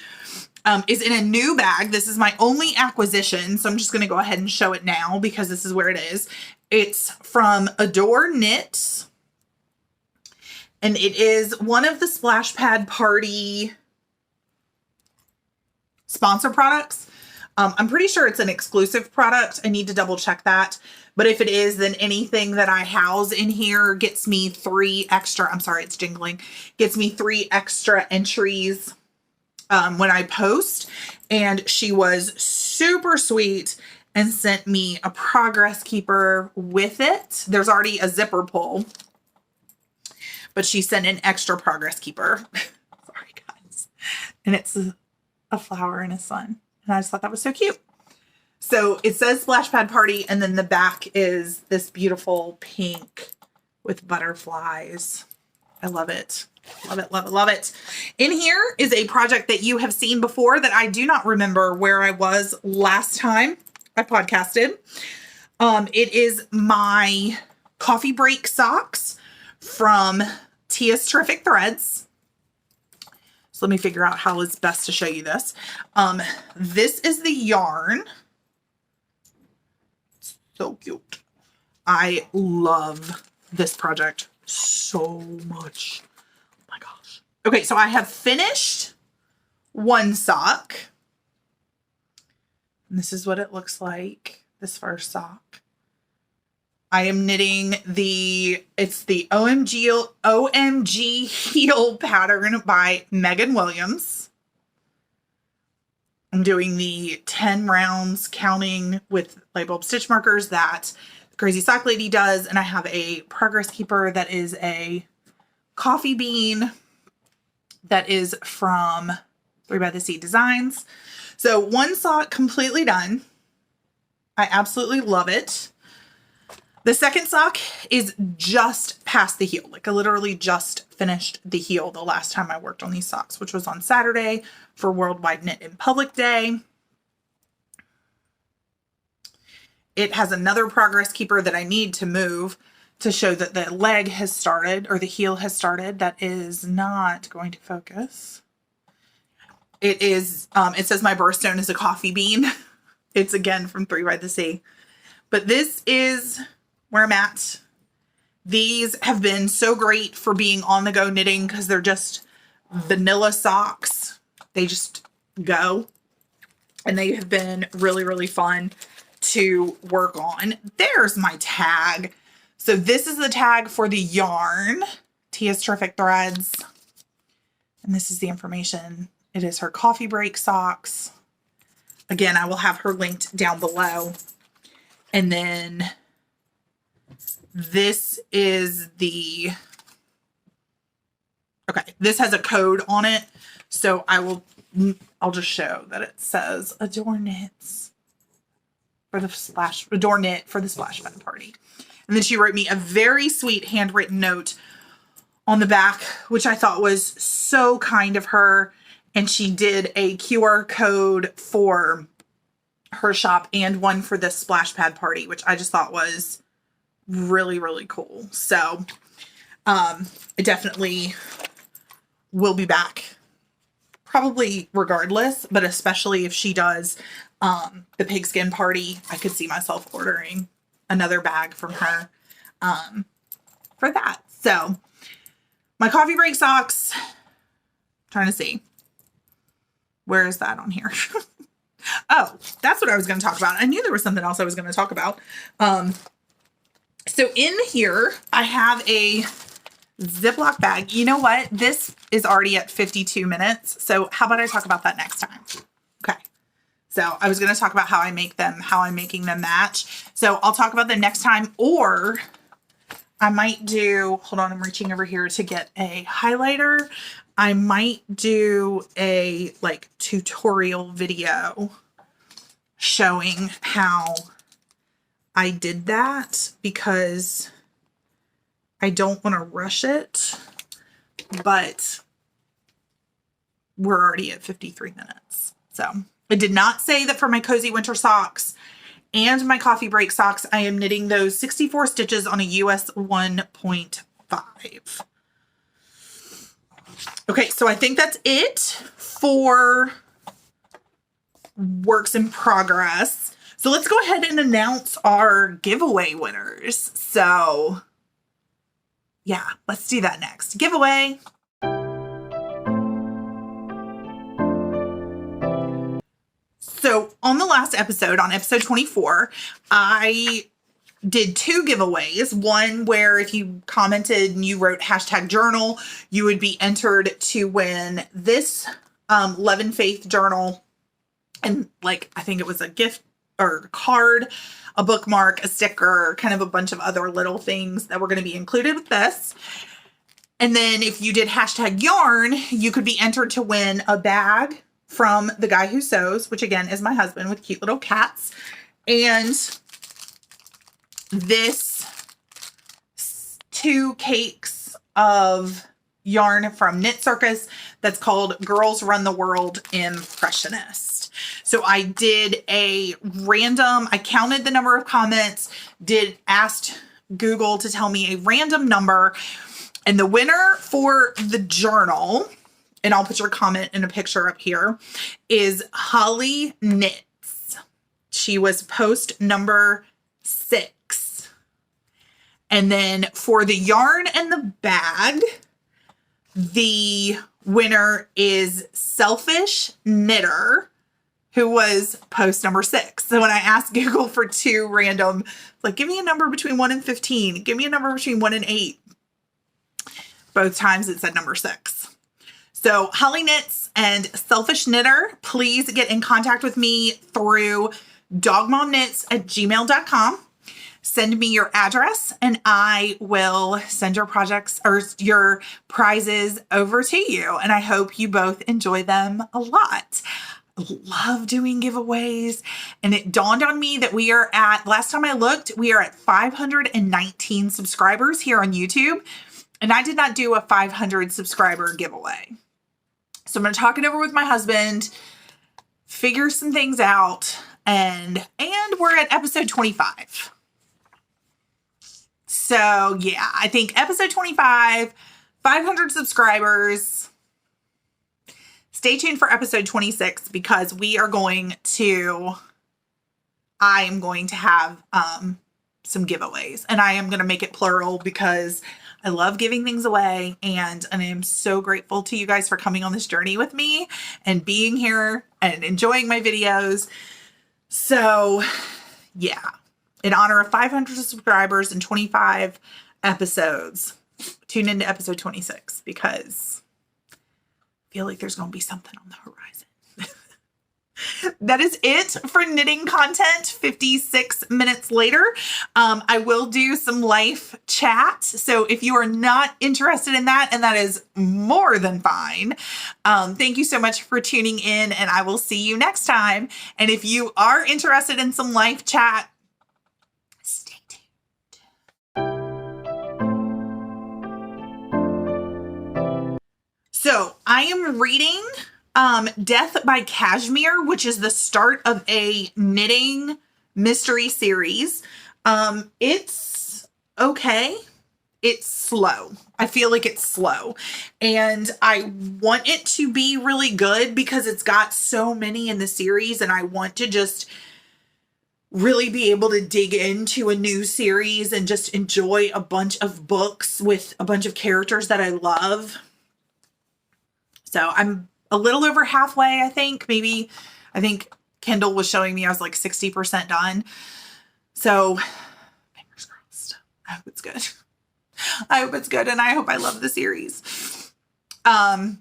is in a new bag. This is my only acquisition, so I'm just going to go ahead and show it now because this is where it is. It's from Adore Knits, and it is one of the Splash Pad Party sponsor products. I'm pretty sure it's an exclusive product. I need to double check that. But if it is, then anything that I house in here gets me 3 extra, I'm sorry, it's jingling, gets me 3 extra entries when I post. And she was super sweet and sent me a progress keeper with it. There's already a zipper pull, but she sent an extra progress keeper. Sorry, guys. And it's a flower and a sun. And I just thought that was so cute. So it says Splash Pad Party, and then the back is this beautiful pink with butterflies. I love it. Love it, love it, love it. In here is a project that you have seen before that I do not remember where I was last time I podcasted. It is my coffee break socks from Tia's Terrific Threads. So let me figure out how is best to show you this. This is the yarn. It's so cute. I love this project so much. Oh my gosh. Okay, so I have finished one sock. And this is what it looks like, this first sock. I am knitting it's the OMG heel pattern by Megan Williams. I'm doing the 10 rounds counting with light bulb stitch markers that the Crazy Sock Lady does. And I have a progress keeper that is a coffee bean that is from 3 by the Sea Designs. So one sock completely done. I absolutely love it. The second sock is just past the heel. Like I literally just finished the heel the last time I worked on these socks, which was on Saturday for Worldwide Knit in Public Day. It has another progress keeper that I need to move to show that the leg has started or the heel has started. That is not going to focus. It is, it says my birthstone is a coffee bean. It's again from 3 by the Sea. But this is where I'm at. These have been so great for being on the go knitting because they're just vanilla socks. They just go. And they have been really, really fun to work on. There's my tag. So this is the tag for the yarn. Tia's Terrific Threads. And this is the information. It is her coffee break socks. Again, I will have her linked down below. And then this is the, okay, this has a code on it. So I'll just show that it says Adore Knits for the splash, Adore Knit for the splash pad party. And then she wrote me a very sweet handwritten note on the back, which I thought was so kind of her. And she did a QR code for her shop and one for this splash pad party, which I just thought was really, really cool. So I definitely will be back probably regardless, but especially if she does the pigskin party, I could see myself ordering another bag from her for that. So my coffee break socks, trying to see. Where is that on here? Oh, that's what I was going to talk about. I knew there was something else I was going to talk about. So in here, I have a Ziploc bag. You know what? This is already at 52 minutes. So how about I talk about that next time? Okay. So I was going to talk about how I make them, how I'm making them match. So I'll talk about them next time, or I might do, hold on, I'm reaching over here to get a highlighter. I might do a like tutorial video showing how I did that because I don't want to rush it, but we're already at 53 minutes. So I did not say that for my cozy winter socks and my coffee break socks, I am knitting those 64 stitches on a US 1.5. Okay, so I think that's it for works in progress. So let's go ahead and announce our giveaway winners. So yeah, let's do that next. Giveaway. So on the last episode, on episode 24, I did 2 giveaways. One where if you commented and you wrote #journal, you would be entered to win this Lovin Faith journal. And like, I think it was a gift or card, a bookmark, a sticker, kind of a bunch of other little things that were going to be included with this. And then if you did #yarn, you could be entered to win a bag from The Guy Who Sews, which again is my husband with cute little cats. And this 2 cakes of yarn from Knit Circus that's called Girls Run the World Impressionist. So I did a random, I counted the number of comments, asked Google to tell me a random number, and the winner for the journal, and I'll put your comment in a picture up here, is Holly Knits. She was post number 6. And then for the yarn and the bag, the winner is Selfish Knitter, who was post number 6. So when I asked Google for 2 random, like, give me a number between 1 and 15, give me a number between 1 and 8. Both times it said number 6. So Holly Knits and Selfish Knitter, please get in contact with me through dogmomknits@gmail.com. Send me your address and I will send your projects or your prizes over to you. And I hope you both enjoy them a lot. love doing giveaways. And it dawned on me that we are at, last time I looked, we are at 519 subscribers here on YouTube. And I did not do a 500 subscriber giveaway. So I'm going to talk it over with my husband, figure some things out, and we're at episode 25. So yeah, I think episode 25, 500 subscribers. Stay tuned for episode 26 because I am going to have some giveaways, and I am going to make it plural because I love giving things away, and I am so grateful to you guys for coming on this journey with me and being here and enjoying my videos. So yeah, in honor of 500 subscribers and 25 episodes, tune into episode 26 because I feel like there's going to be something on the horizon. That is it for knitting content 56 minutes later. I will do some life chat. So if you are not interested in that, and that is more than fine, thank you so much for tuning in, and I will see you next time. And if you are interested in some life chat, stay tuned. So I am reading Death by Cashmere, which is the start of a knitting mystery series. It's okay. It's slow. I feel like it's slow, and I want it to be really good because it's got so many in the series, and I want to just really be able to dig into a new series and just enjoy a bunch of books with a bunch of characters that I love. So I'm a little over halfway, I think. I think Kindle was showing me I was like 60% done. So fingers crossed. I hope it's good. I hope it's good, and I hope I love the series. I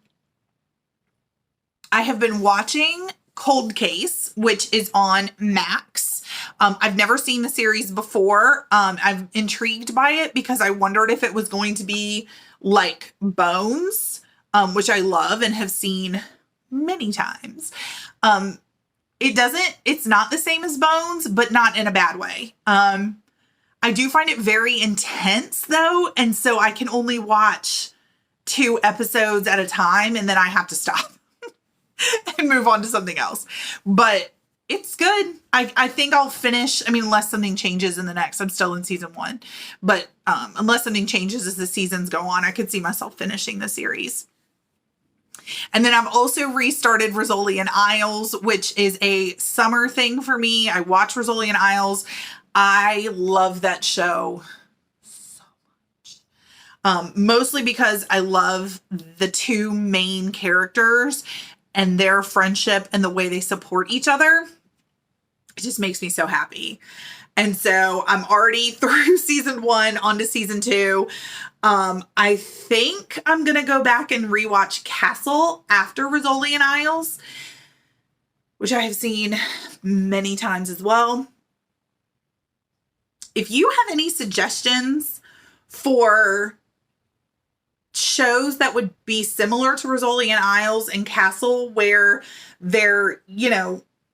have been watching Cold Case, which is on Max. I've never seen the series before. I'm intrigued by it because I wondered if it was going to be like Bones, which I love and have seen many times. It's not the same as Bones, but not in a bad way. I do find it very intense though. And so I can only watch 2 episodes at a time, and then I have to stop and move on to something else. But it's good. I think I'll finish. I mean, unless something changes in the next, I'm still in season 1, but unless something changes as the seasons go on, I could see myself finishing the series. And then I've also restarted Rizzoli and Isles, which is a summer thing for me. I watch Rizzoli and Isles. I love that show so much. Mostly because I love the 2 main characters and their friendship and the way they support each other. It just makes me so happy. And so I'm already through season 1 onto season 2. I think I'm going to go back and rewatch Castle after Rizzoli and Isles, which I have seen many times as well. If you have any suggestions for shows that would be similar to Rizzoli and Isles and Castle, where they're,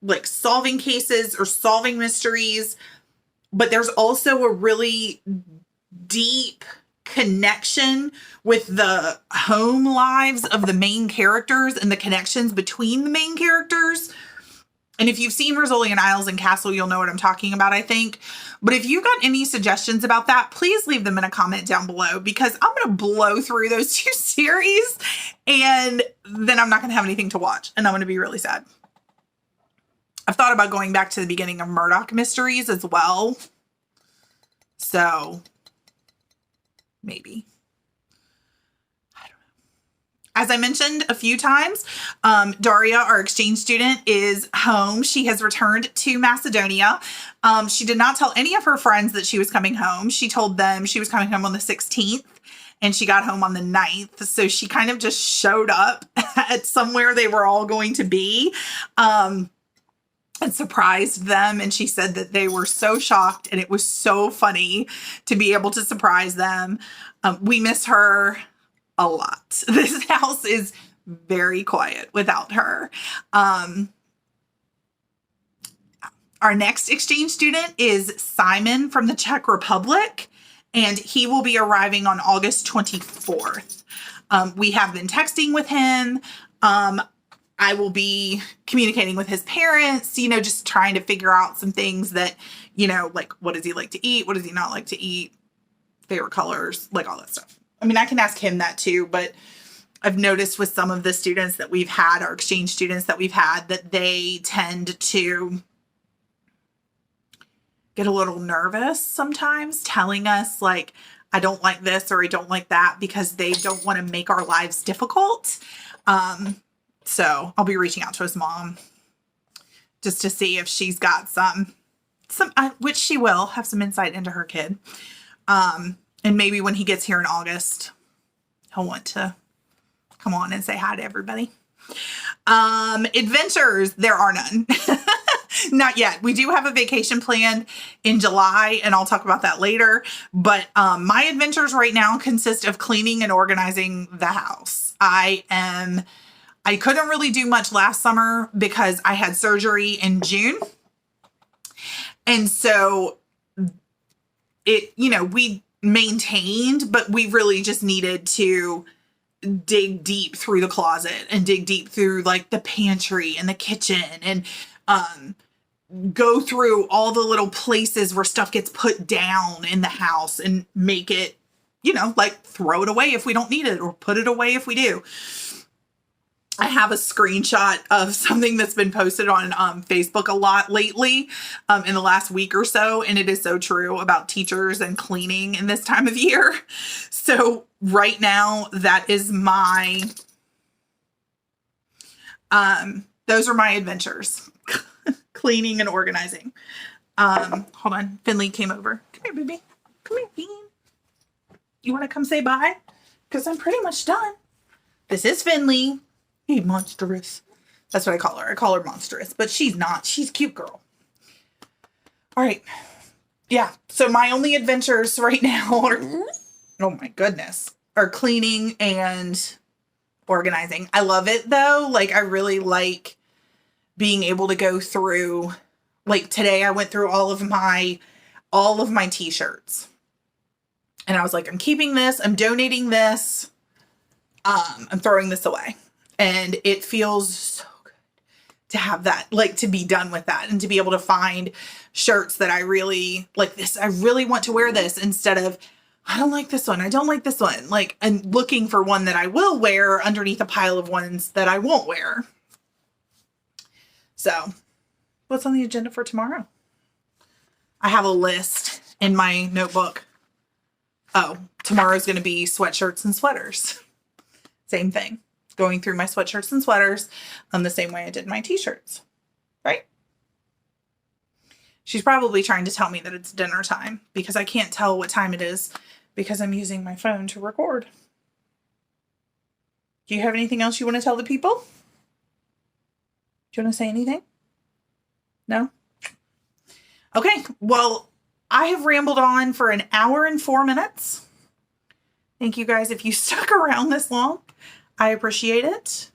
like solving cases or solving mysteries, but there's also a really deep connection with the home lives of the main characters and the connections between the main characters. And if you've seen Rizzoli and Isles and Castle, you'll know what I'm talking about, I think. But if you've got any suggestions about that, please leave them in a comment down below, because I'm going to blow through those 2 series and then I'm not going to have anything to watch, and I'm going to be really sad. I've thought about going back to the beginning of Murdoch Mysteries as well. So maybe. As I mentioned a few times, Daria, our exchange student, is home. She has returned to Macedonia. She did not tell any of her friends that she was coming home. She told them she was coming home on the 16th, and she got home on the 9th. So she kind of just showed up at somewhere they were all going to be and surprised them. And she said that they were so shocked, and it was so funny to be able to surprise them. We miss her a lot. This house is very quiet without her. Our next exchange student is Simon from the Czech Republic, and he will be arriving on August 24th. We have been texting with him. I will be communicating with his parents, just trying to figure out some things that, like, what does he like to eat? What does he not like to eat? Favorite colors, like all that stuff. I mean, I can ask him that too, but I've noticed with some of the students that we've had, our exchange students that we've had, that they tend to get a little nervous sometimes telling us, like, I don't like this or I don't like that, because they don't want to make our lives difficult. So I'll be reaching out to his mom just to see if she's got some, which she will have some insight into her kid. And maybe when he gets here in August, he'll want to come on and say hi to everybody. Adventures, there are none. Not yet. We do have a vacation planned in July, and I'll talk about that later. But my adventures right now consist of cleaning and organizing the house. I couldn't really do much last summer because I had surgery in June. And so we maintained, but we really just needed to dig deep through the closet and dig deep through, like, the pantry and the kitchen, and go through all the little places where stuff gets put down in the house and make it, like, throw it away if we don't need it or put it away if we do. I have a screenshot of something that's been posted on Facebook a lot lately in the last week or so. And it is so true about teachers and cleaning in this time of year. So right now, that is those are my adventures. Cleaning and organizing. Hold on. Finley came over. Come here, baby. Come here, Bean. You want to come say bye? Because I'm pretty much done. This is Finley. Hey, monstrous. That's what I call her. I call her monstrous, but she's not. She's a cute girl. All right. Yeah. So my only adventures right now are, oh my goodness, are cleaning and organizing. I love it though. Like, I really like being able to go through, like, today I went through all of my t-shirts, and I was like, I'm keeping this, I'm donating this, I'm throwing this away. And it feels so good to have that, like, to be done with that and to be able to find shirts that I really like. This, I really want to wear this, instead of, I don't like this one, I don't like this one, like, and looking for one that I will wear underneath a pile of ones that I won't wear. So what's on the agenda for tomorrow? I have a list in my notebook. Oh, tomorrow's going to be sweatshirts and sweaters. Same thing. Going through my sweatshirts and sweaters the same way I did my t-shirts. Right? She's probably trying to tell me that it's dinner time, because I can't tell what time it is because I'm using my phone to record. Do you have anything else you want to tell the people? Do you want to say anything? No? Okay. Well, I have rambled on for an hour and 4 minutes. Thank you guys if you stuck around this long. I appreciate it.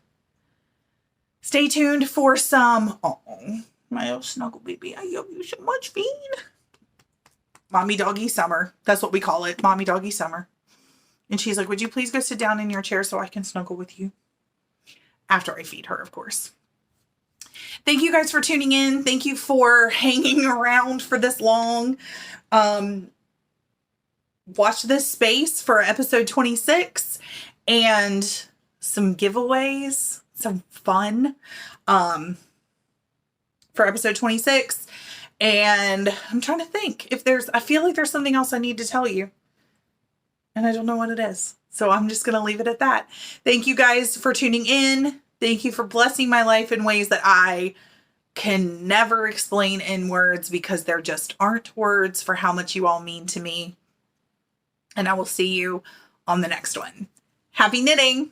Stay tuned for some, oh, my little snuggle baby. I love you so much, Bean. Mommy doggy summer. That's what we call it. Mommy doggy summer. And she's like, would you please go sit down in your chair so I can snuggle with you? After I feed her, of course. Thank you guys for tuning in. Thank you for hanging around for this long. Watch this space for episode 26 and some giveaways, some fun for episode 26. And I'm trying to think if I feel like there's something else I need to tell you, and I don't know what it is. So I'm just going to leave it at that. Thank you guys for tuning in. Thank you for blessing my life in ways that I can never explain in words, because there just aren't words for how much you all mean to me. And I will see you on the next one. Happy knitting!